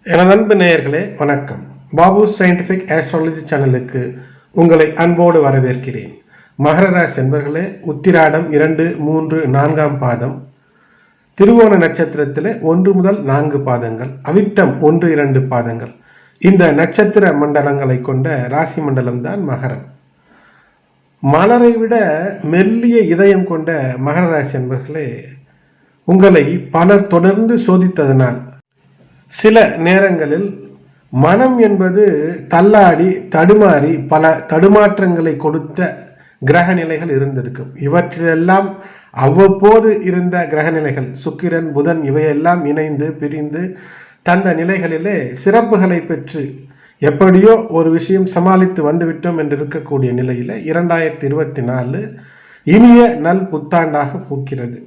எனது அன்பு நேயர்களே வணக்கம். பாபு சயின்டிஃபிக் ஆஸ்ட்ராலஜி சேனலுக்கு உங்களை அன்போடு வரவேற்கிறேன். மகர ராசி என்பர்களே, உத்திராடம் 2, 3, 4ஆம் பாதம், திருவோண நட்சத்திரத்தில் 1 முதல் 4 பாதங்கள், அவிட்டம் 1, 2 பாதங்கள், இந்த நட்சத்திர மண்டலங்களை கொண்ட ராசி மண்டலம் தான் மகரம். மலரை விட மெல்லிய இதயம் கொண்ட மகர ராசி என்பர்களே, உங்களை பலர் தொடர்ந்து சோதித்ததனால் சில நேரங்களில் மனம் என்பது தள்ளாடி தடுமாறி பல தடுமாற்றங்களை கொடுத்த கிரக நிலைகள் இருந்திருக்கும். இவற்றிலெல்லாம் அவ்வப்போது இருந்த கிரக நிலைகள் சுக்கிரன், புதன் இவையெல்லாம் இணைந்து பிரிந்து தந்த நிலைகளிலே சிறப்புகளை பெற்று எப்படியோ ஒரு விஷயம் சமாளித்து வந்துவிட்டோம் என்று இருக்கக்கூடிய நிலையில் 2024 இனிய நல் புத்தாண்டாக பூக்கிறது.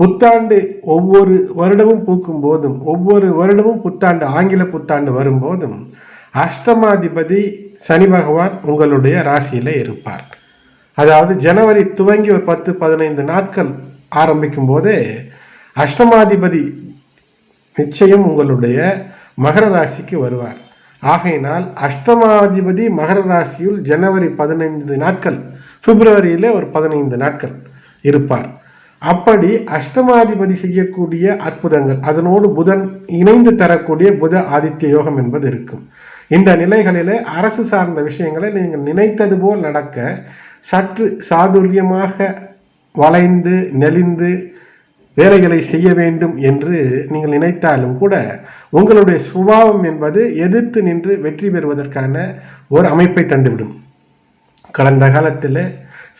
புத்தாண்டு ஒவ்வொரு வருடமும் பூக்கும் போதும், ஒவ்வொரு வருடமும் புத்தாண்டு, ஆங்கில புத்தாண்டு வரும்போதும் அஷ்டமாதிபதி சனி பகவான் உங்களுடைய ராசியில் இருப்பார். அதாவது ஜனவரி துவங்கி ஒரு 10-15 நாட்கள் ஆரம்பிக்கும் போதே அஷ்டமாதிபதி நிச்சயம் உங்களுடைய மகர ராசிக்கு வருவார். ஆகையினால் அஷ்டமாதிபதி மகர ராசியில் ஜனவரி 15 நாட்கள், பிப்ரவரியிலே ஒரு 15 நாட்கள் இருப்பார். அப்படி அஷ்டமாதிபதி செய்யக்கூடிய அற்புதங்கள், அதனோடு புதன் இணைந்து தரக்கூடிய புத ஆதித்ய யோகம் என்பது இருக்கும். இந்த நிலைகளிலே அரசு சார்ந்த விஷயங்களை நீங்கள் நினைத்தது போல் நடக்க சற்று சாதுரியமாக வளைந்து நெளிந்து வேலைகளை செய்ய வேண்டும் என்று நீங்கள் நினைத்தாலும் கூட உங்களுடைய சுபாவம் என்பது எதிர்த்து நின்று வெற்றி பெறுவதற்கான ஒரு அமைப்பை தந்துவிடும். கடந்த காலத்தில்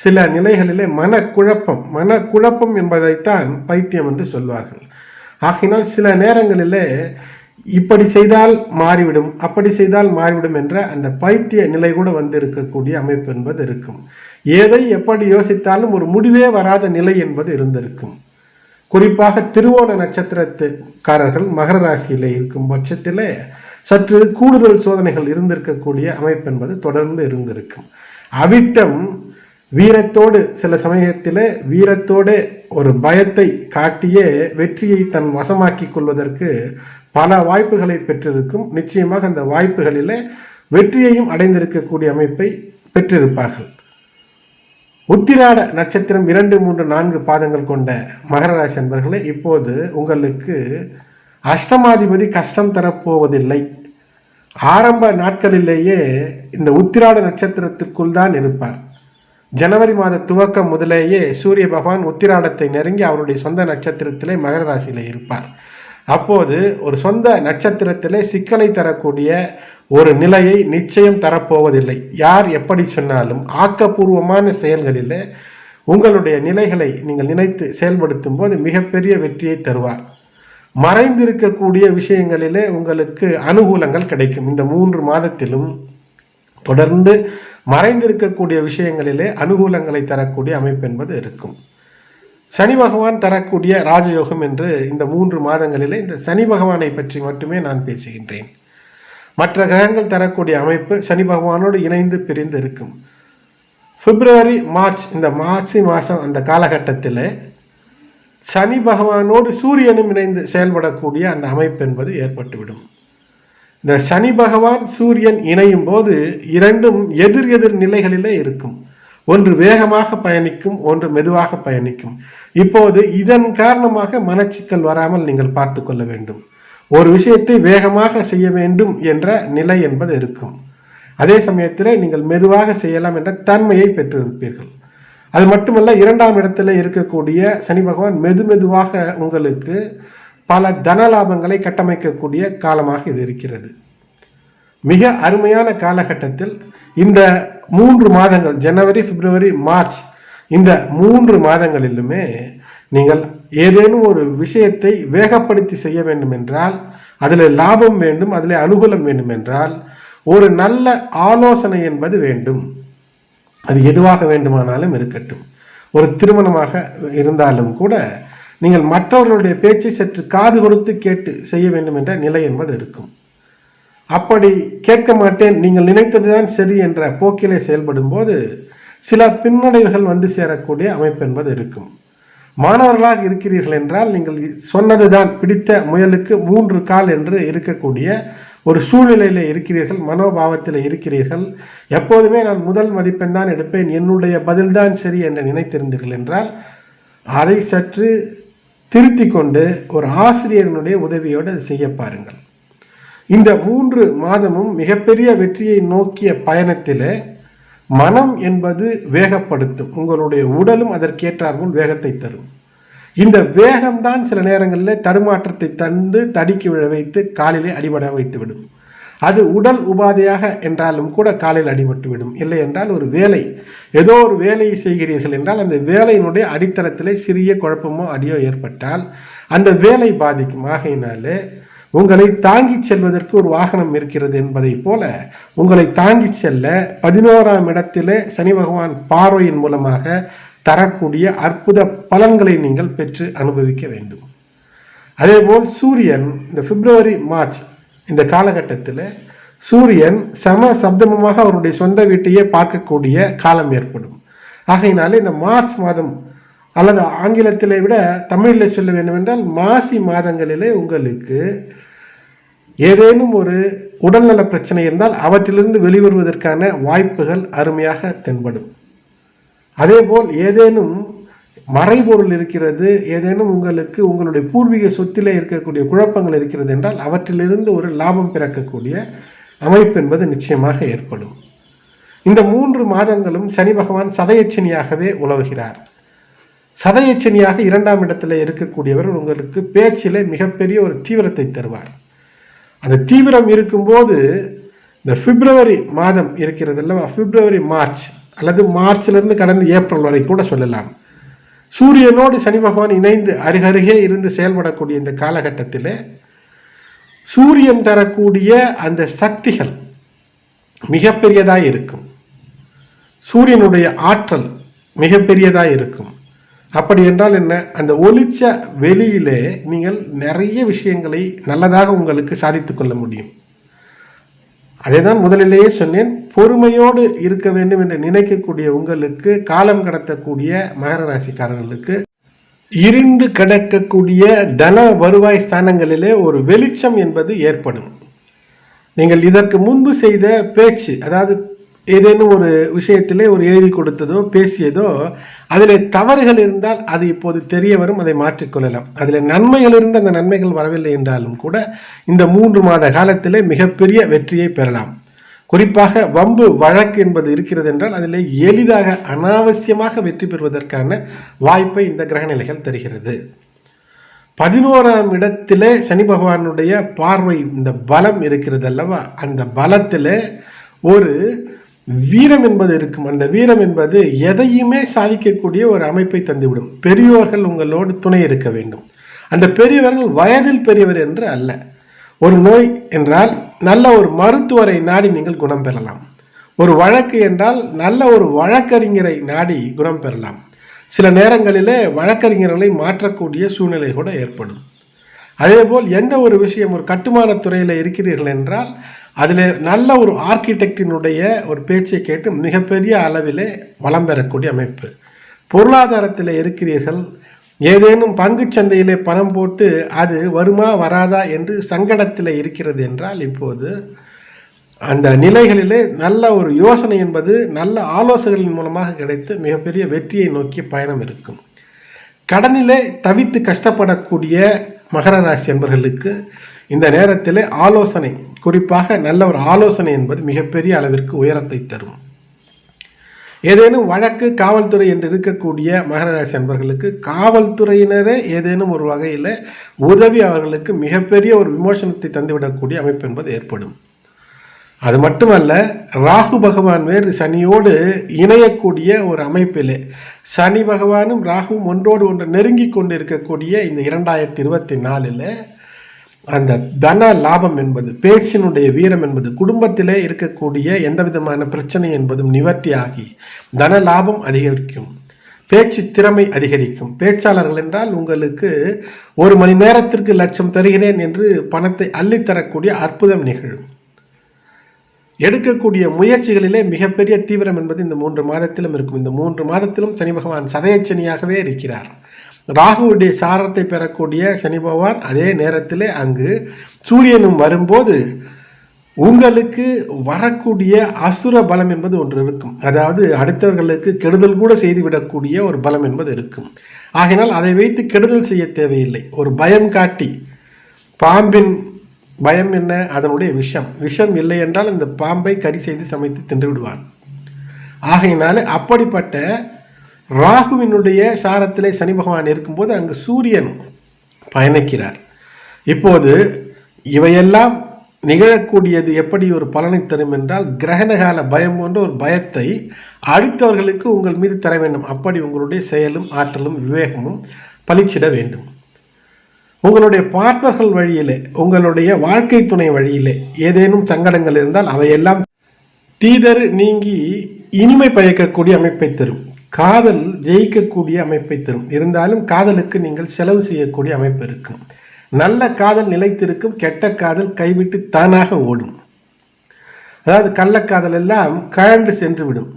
சில நிலைகளிலே மனக்குழப்பம் என்பதைத்தான் பைத்தியம் என்று சொல்வார்கள். ஆகினால் சில நேரங்களிலே இப்படி செய்தால் மாறிவிடும், அப்படி செய்தால் மாறிவிடும் என்ற அந்த பைத்திய நிலை கூட வந்து இருக்கக்கூடிய அமைப்பு என்பது இருக்கும். எதை எப்படி யோசித்தாலும் ஒரு முடிவே வராத நிலை என்பது இருந்திருக்கும். குறிப்பாக திருவோண நட்சத்திரத்துக்காரர்கள் மகர ராசியில் இருக்கும் பட்சத்தில் சற்று கூடுதல் சோதனைகள் இருந்திருக்கக்கூடிய அமைப்பு என்பது தொடர்ந்து இருந்திருக்கும். அவிட்டம் வீரத்தோடு, சில சமயத்தில் வீரத்தோடு ஒரு பயத்தை காட்டியே வெற்றியை தன் வசமாக்கி கொள்வதற்கு பல வாய்ப்புகளை பெற்றிருக்கும். நிச்சயமாக அந்த வாய்ப்புகளில் வெற்றியையும் அடைந்திருக்கக்கூடிய அமைப்பை பெற்றிருப்பார்கள். உத்திராட நட்சத்திரம் 2, 3, 4 பாதங்கள் கொண்ட மகர ராசி என்பர்களே, இப்போது உங்களுக்கு அஷ்டமாதிபதி கஷ்டம் தரப்போவதில்லை. ஆரம்ப நாட்களிலேயே இந்த உத்திராட நட்சத்திரத்திற்குள் தான் இருப்பார். ஜனவரி மாத துவக்கம் முதலேயே சூரிய பகவான் உத்திராடத்தை நெருங்கி அவருடைய சொந்த நட்சத்திரத்திலே மகர ராசியில் இருப்பார். அப்போது ஒரு சொந்த நட்சத்திரத்திலே சிக்கலை தரக்கூடிய ஒரு நிலையை நிச்சயம் தரப்போவதில்லை. யார் எப்படி சொன்னாலும் ஆக்கப்பூர்வமான செயல்களில் உங்களுடைய நிலைகளை நீங்கள் நினைத்து செயல்படுத்தும் போது மிகப்பெரிய வெற்றியை தருவார். மறைந்திருக்கக்கூடிய விஷயங்களிலே உங்களுக்கு அனுகூலங்கள் கிடைக்கும். இந்த 3 மாதத்திலும் தொடர்ந்து மறைந்திருக்கக்கூடிய விஷயங்களிலே அனுகூலங்களை தரக்கூடிய அமைப்பு என்பது இருக்கும். சனி பகவான் தரக்கூடிய ராஜயோகம் என்று இந்த 3 மாதங்களிலே இந்த சனி பகவானை பற்றி மட்டுமே நான் பேசுகின்றேன். மற்ற கிரகங்கள் தரக்கூடிய அமைப்பு சனி பகவானோடு இணைந்து பிரிந்து இருக்கும். பிப்ரவரி, மார்ச், இந்த மாதம் அந்த காலகட்டத்தில் சனி பகவானோடு சூரியனும் இணைந்து செயல்படக்கூடிய அந்த அமைப்பு என்பது ஏற்பட்டுவிடும். இந்த சனி பகவான் சூரியன் இணையும் போது இரண்டும் எதிர் நிலைகளிலே இருக்கும். ஒன்று வேகமாக பயணிக்கும், ஒன்று மெதுவாக பயணிக்கும். இப்போது இதன் காரணமாக மனச்சிக்கல் வராமல் நீங்கள் பார்த்து கொள்ள வேண்டும். ஒரு விஷயத்தை வேகமாக செய்ய வேண்டும் என்ற நிலை என்பது இருக்கும். அதே சமயத்தில் நீங்கள் மெதுவாக செய்யலாம் என்ற தன்மையை பெற்றிருப்பீர்கள். அது மட்டுமல்ல, 2ஆம் இடத்துல இருக்கக்கூடிய சனி பகவான் மெதுவாக உங்களுக்கு பல தனலாபங்களை கட்டமைக்கக்கூடிய காலமாக இது இருக்கிறது. மிக அருமையான காலகட்டத்தில் இந்த 3 மாதங்கள், ஜனவரி, பிப்ரவரி, மார்ச், இந்த 3 மாதங்களிலுமே நீங்கள் ஏதேனும் ஒரு விஷயத்தை வேகப்படுத்தி செய்ய வேண்டும் என்றால், அதில் லாபம் வேண்டும், அதில் அனுகூலம் வேண்டும் என்றால் ஒரு நல்ல ஆலோசனை என்பது வேண்டும். அது எதுவாக வேண்டுமானாலும் இருக்கட்டும். ஒரு திருமணமாக இருந்தாலும் கூட நீங்கள் மற்றவர்களுடைய பேச்சை சற்று காது கொடுத்து கேட்டு செய்ய வேண்டும் என்ற நிலை என்பது இருக்கும். அப்படி கேட்க மாட்டேன், நீங்கள் நினைத்ததுதான் சரி என்ற போக்கிலே செயல்படும் போது சில பின்னடைவுகள் வந்து சேரக்கூடிய அமைப்பு என்பது இருக்கும். மாணவர்களாக இருக்கிறீர்கள் என்றால் நீங்கள் சொன்னதுதான் பிடித்த முயலுக்கு 3 கால் என்று இருக்கக்கூடிய ஒரு சூழ்நிலையில் இருக்கிறீர்கள், மனோபாவத்தில் இருக்கிறீர்கள். எப்போதுமே நான் முதல் மதிப்பெண் தான் எடுப்பேன், என்னுடைய பதில்தான் சரி என்று நினைத்திருந்தீர்கள் என்றால் அதை சற்று திருத்தி கொண்டு ஒரு ஆசிரியர்களுடைய உதவியோடு செய்ய பாருங்கள். இந்த 3 மாதமும் மிகப்பெரிய வெற்றியை நோக்கிய பயணத்தில் மனம் என்பது வேகப்படுத்தும், உங்களுடைய உடலும் அதற்கேற்றாற்போல் வேகத்தை தரும். இந்த வேகம்தான் சில நேரங்களில் தடுமாற்றத்தை தந்து தடுக்கி விழ வைத்து காலிலே அடிபட வைத்துவிடும். அது உடல் உபாதையாக என்றாலும் கூட காலில் அடிபட்டுவிடும். இல்லை என்றால் ஒரு வேலை, ஏதோ ஒரு வேலையை செய்கிறீர்கள் என்றால் அந்த வேலையினுடைய அடித்தளத்திலே சிறிய குழப்பமோ அடியோ ஏற்பட்டால் அந்த வேலை பாதிக்கும். ஆகையினாலே உங்களை தாங்கி செல்வதற்கு ஒரு வாகனம் இருக்கிறது என்பதை போல உங்களை தாங்கி செல்ல 11ஆம் இடத்திலே சனி பகவான் பார்வையின் மூலமாக தரக்கூடிய அற்புத பலன்களை நீங்கள் பெற்று அனுபவிக்க வேண்டும். அதேபோல் சூரியன் இந்த பிப்ரவரி மார்ச் இந்த காலகட்டத்தில் சூரியன் சம சப்தமமாக அவருடைய சொந்த வீட்டையே பார்க்கக்கூடிய காலம் ஏற்படும். ஆகையினாலே இந்த மார்ச் மாதம் அல்லது ஆங்கிலத்திலே விட தமிழில் சொல்ல வேண்டும் என்றால் மாசி மாதங்களிலே உங்களுக்கு ஏதேனும் ஒரு உடல்நல பிரச்சனை இருந்தால் அவற்றிலிருந்து வெளிவருவதற்கான வாய்ப்புகள் அருமையாக தென்படும். அதேபோல் ஏதேனும் மறைபொருள் இருக்கிறது, ஏதேனும் உங்களுக்கு உங்களுடைய பூர்வீக சொத்திலே இருக்கக்கூடிய குழப்பங்கள் இருக்கிறது என்றால் அவற்றிலிருந்து ஒரு லாபம் பிறக்கக்கூடிய அமைப்பு என்பது நிச்சயமாக ஏற்படும். இந்த 3 மாதங்களும் சனி பகவான் சதயச்சனியாகவே உலவுகிறார். சதயச்சனியாக 2ஆம் இடத்துல இருக்கக்கூடியவர் உங்களுக்கு பேச்சிலே மிகப்பெரிய ஒரு தீவிரத்தை தருவார். அந்த தீவிரம் இருக்கும்போது இந்த பிப்ரவரி மாதம் இருக்கிறது அல்லவா, பிப்ரவரி மார்ச் அல்லது மார்ச்சிலிருந்து கடந்து ஏப்ரல் வரை கூட சொல்லலாம், சூரியனோடு சனி பகவான் இணைந்து அருகருகே இருந்து செயல்படக்கூடிய இந்த காலகட்டத்தில் சூரியன் தரக்கூடிய அந்த சக்திகள் மிகப்பெரியதாக இருக்கும், சூரியனுடைய ஆற்றல் மிகப்பெரியதாக இருக்கும். அப்படி என்றால் என்ன, அந்த ஒளிச்ச வெளியிலே நீங்கள் நிறைய விஷயங்களை நல்லதாக உங்களுக்கு சாதித்து கொள்ள முடியும். அதை தான் முதலிலேயே சொன்னேன், பொறுமையோடு இருக்க வேண்டும் என்று நினைக்கக்கூடிய உங்களுக்கு, காலம் கடத்தக்கூடிய மகர ராசிக்காரர்களுக்கு இருண்டு கிடக்கக்கூடிய தன வருவாய் ஸ்தானங்களிலே ஒரு வெளிச்சம் என்பது ஏற்படும். நீங்கள் இதற்கு முன்பு செய்த பேச்சு, அதாவது ஏதேனும் ஒரு விஷயத்திலே ஒரு எழுதி கொடுத்ததோ பேசியதோ அதில் தவறுகள் இருந்தால் அது இப்போது தெரிய வரும், அதை மாற்றிக்கொள்ளலாம். அதில் நன்மைகள் இருந்து அந்த நன்மைகள் வரவில்லை என்றாலும் கூட இந்த 3 மாத காலத்திலே மிகப்பெரிய வெற்றியை பெறலாம். குறிப்பாக வம்பு வழக்கு என்பது இருக்கிறது என்றால் அதில் எளிதாக அனாவசியமாக வெற்றி பெறுவதற்கான வாய்ப்பை இந்த கிரகநிலைகள் தருகிறது. 11ஆம் இடத்திலே சனி பகவானுடைய பார்வை, இந்த பலம் இருக்கிறது அல்லவா, அந்த பலத்தில் ஒரு வீரம் என்பது இருக்கும். அந்த வீரம் என்பது எதையுமே சாதிக்கக்கூடிய ஒரு அமைப்பை தந்துவிடும். பெரியோர்கள் உங்களோடு துணை இருக்க வேண்டும். அந்த பெரியவர்கள் வயதில் பெரியவர் என்று அல்ல. ஒரு நோய் என்றால் நல்ல ஒரு மருத்துவரை நாடி நீங்கள் குணம் பெறலாம். ஒரு வழக்கு என்றால் நல்ல ஒரு வழக்கறிஞரை நாடி குணம் பெறலாம். சில நேரங்களிலே வழக்கறிஞர்களை மாற்றக்கூடிய சூழ்நிலை கூட ஏற்படும். அதேபோல் எந்த ஒரு விஷயம், ஒரு கட்டுமான துறையில் இருக்கிறீர்கள் என்றால் அதில் நல்ல ஒரு ஆர்கிடெக்டினுடைய ஒரு பேச்சை கேட்டு மிகப்பெரிய அளவிலே வளம் பெறக்கூடிய அமைப்பு. பொருளாதாரத்தில் இருக்கிறீர்கள், ஏதேனும் பங்கு சந்தையிலே பணம் போட்டு அது வருமா வராதா என்று சங்கடத்தில் இருக்கிறது என்றால் இப்போது அந்த நிலைகளிலே நல்ல ஒரு யோசனை என்பது நல்ல ஆலோசனைகளின் மூலமாக கிடைத்து மிகப்பெரிய வெற்றியை நோக்கிய பயணம் இருக்கும். கடனிலே தவித்து கஷ்டப்படக்கூடிய மகர ராசி என்பவர்களுக்கு இந்த நேரத்தில் ஆலோசனை, குறிப்பாக நல்ல ஒரு ஆலோசனை என்பது மிகப்பெரிய அளவிற்கு உயரத்தை தரும். ஏதேனும் வழக்கு, காவல்துறை என்று இருக்கக்கூடிய மகர ராசி என்பவர்களுக்கு காவல்துறையினரே ஏதேனும் ஒரு வகையில் உதவி அவர்களுக்கு மிகப்பெரிய ஒரு விமோசனத்தை தந்துவிடக்கூடிய அமைப்பு என்பது ஏற்படும். அது மட்டுமல்ல, ராகு பகவான் வேறு சனியோடு இணையக்கூடிய ஒரு அமைப்பிலே சனி பகவானும் ராகுவும் ஒன்றோடு ஒன்று நெருங்கி கொண்டு இருக்கக்கூடிய இந்த 2024 அந்த தன லாபம் என்பது, பேச்சினுடைய வீரம் என்பது, குடும்பத்திலே இருக்கக்கூடிய எந்த விதமான பிரச்சனை என்பதும் நிவர்த்தியாகி தன லாபம் அதிகரிக்கும், பேச்சு திறமை அதிகரிக்கும். பேச்சாளர்கள் என்றால் உங்களுக்கு 1 மணி நேரத்திற்கு லட்சம் தருகிறேன் என்று பணத்தை அள்ளித்தரக்கூடிய அற்புதம் நிகழும். எடுக்கக்கூடிய முயற்சிகளிலே மிகப்பெரிய தீவிரம் என்பது இந்த 3 மாதத்திலும் இருக்கும். இந்த 3 மாதத்திலும் சனி பகவான் சதயச்சனியாகவே இருக்கிறார். ராகுவுடைய சாரத்தை பெறக்கூடிய சனி பகவான் அதே நேரத்தில் அங்கு சூரியனும் வரும்போது உங்களுக்கு வரக்கூடிய அசுர பலம் என்பது ஒன்று இருக்கும். அதாவது அடுத்தவர்களுக்கு கெடுதல் கூட செய்துவிடக்கூடிய ஒரு பலம் என்பது இருக்கும். ஆகையினால் அதை வைத்து கெடுதல் செய்ய தேவையில்லை. ஒரு பயம் காட்டி, பாம்பின் பயம் என்ன? அதனுடைய விஷம் இல்லை என்றால் இந்த பாம்பை கறி செய்து சமைத்து தின்று விடுவான். ஆகையினால அப்படிப்பட்ட ராகுவினுடைய சாரத்திலே சனி பகவான் இருக்கும்போது அங்கு சூரியன் பயணிக்கிறார். இப்போது இவையெல்லாம் நிகழக்கூடியது எப்படி ஒரு பலனை தரும் என்றால், கிரகணகால பயம் போன்ற ஒரு பயத்தை அடுத்தவர்களுக்கு உங்கள் மீது தர வேண்டும். அப்படி உங்களுடைய செயலும் ஆற்றலும் விவேகமும் பளிச்சிட வேண்டும். உங்களுடைய பார்ட்னர்கள் வழியிலே, உங்களுடைய வாழ்க்கை துணை வழியிலே ஏதேனும் சங்கடங்கள் இருந்தால் அவையெல்லாம் தீதர் நீங்கி இனிமை பயக்கக்கூடிய அமைப்பை தரும். காதல் ஜெயிக்கக்கூடிய அமைப்பை தரும். இருந்தாலும் காதலுக்கு நீங்கள் செலவு செய்யக்கூடிய அமைப்பு இருக்கும். நல்ல காதல் நிலைத்திருக்கும், கெட்ட காதல் கைவிட்டு தானாக ஓடும். அதாவது கள்ளக்காதல் எல்லாம் கழண்டு சென்று விடும்.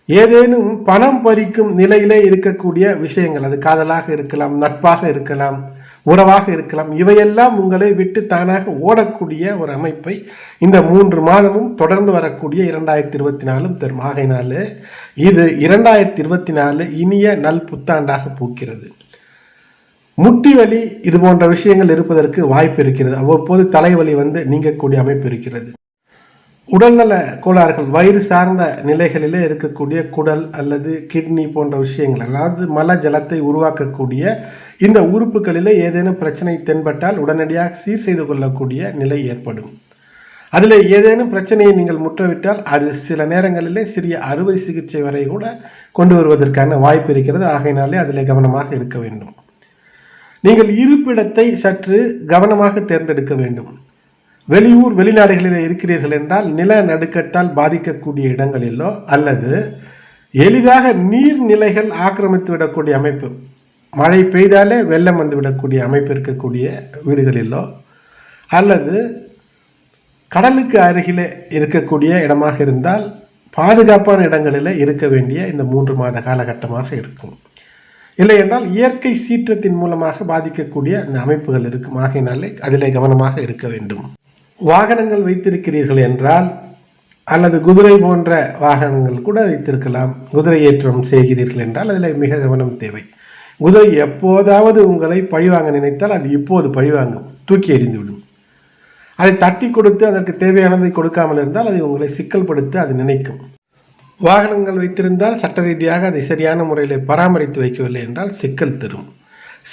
ஏதேனும் பணம் பறிக்கும் நிலையிலே இருக்கக்கூடிய விஷயங்கள், அது காதலாக இருக்கலாம், நட்பாக இருக்கலாம், உறவாக இருக்கலாம், இவையெல்லாம் உங்களை விட்டு தானாக ஓடக்கூடிய ஒரு அமைப்பை இந்த 3 மாதமும் தொடர்ந்து வரக்கூடிய 2024 தரும். ஆகையினால இது 2024 இனிய நல் புத்தாண்டாக பூக்கிறது. முட்டி வலி இது போன்ற விஷயங்கள் இருப்பதற்கு வாய்ப்பு இருக்கிறது. அவ்வப்போது தலைவலி வந்து நீங்கக்கூடிய அமைப்பு இருக்கிறது. உடல்நல கோளாறுகள், வயிறு சார்ந்த நிலைகளிலே இருக்கக்கூடிய குடல் அல்லது கிட்னி போன்ற விஷயங்கள், அதாவது மல ஜலத்தை உருவாக்கக்கூடிய இந்த உறுப்புகளிலே ஏதேனும் பிரச்சனை தென்பட்டால் உடனடியாக சீர் செய்து கொள்ளக்கூடிய நிலை ஏற்படும். அதில் ஏதேனும் பிரச்சனையை நீங்கள் முற்றவிட்டால் அது சில நேரங்களிலே சிறிய அறுவை சிகிச்சை வரை கூட கொண்டு வருவதற்கான வாய்ப்பு இருக்கிறது. ஆகையினாலே அதில் கவனமாக இருக்க வேண்டும். நீங்கள் இருப்பிடத்தை சற்று கவனமாக தேர்ந்தெடுக்க வேண்டும். வெளியூர் வெளிநாடுகளில் இருக்கிறீர்கள் என்றால் நிலநடுக்கத்தால் பாதிக்கக்கூடிய இடங்களிலோ அல்லது எளிதாக நீர்நிலைகள் ஆக்கிரமித்து விடக்கூடிய அமைப்பு, மழை பெய்தாலே வெள்ளம் வந்து விடக்கூடிய அமைப்பு இருக்கக்கூடிய வீடுகளிலோ அல்லது கடலுக்கு அருகிலே இருக்கக்கூடிய இடமாக இருந்தால் பாதுகாப்பான இடங்களில் இருக்க வேண்டிய இந்த 3 மாத காலகட்டமாக இருக்கும். இல்லை என்றால் இயற்கை சீற்றத்தின் மூலமாக பாதிக்கக்கூடிய அந்த அமைப்புகள் இருக்கும். ஆகையினாலே அதில் கவனமாக இருக்க வேண்டும். வாகனங்கள் வைத்திருக்கிறீர்கள் என்றால் அல்லது குதிரை போன்ற வாகனங்கள் கூட வைத்திருக்கலாம். குதிரை ஏற்றம் செய்கிறீர்கள் என்றால் அதில் மிக கவனம் தேவை. குதிரை எப்போதாவது உங்களை பழிவாங்க நினைத்தால் அது இப்போது பழிவாங்கும், தூக்கி எறிந்துவிடும். அதை தட்டி கொடுத்து அதற்கு தேவையானதை கொடுக்காமல் இருந்தால் அதை உங்களை சிக்கல்படுத்த அது நினைக்கும். வாகனங்கள் வைத்திருந்தால் சட்ட ரீதியாக அதை சரியான முறையில் பராமரித்து வைக்கவில்லை என்றால் சிக்கல் தரும்.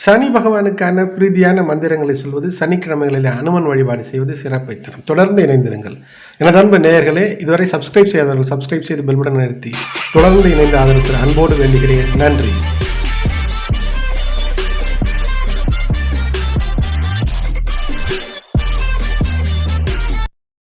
சனி பகவானுக்கான பிரீதியான மந்திரங்களை சொல்வது, சனிக்கிழமைகளில் அனுமன் வழிபாடு செய்வது சிறப்பை தரும். தொடர்ந்து இணைந்திருங்கள். எனது அன்பு நேயர்களே, இதுவரை சப்ஸ்கிரைப் செய்யாதவர்கள் சப்ஸ்கிரைப் செய்து பெல் பட்டன் நிறுத்தி தொடர்ந்து இணைந்து ஆதரவு அன்போடு வேண்டுகிறேன். நன்றி.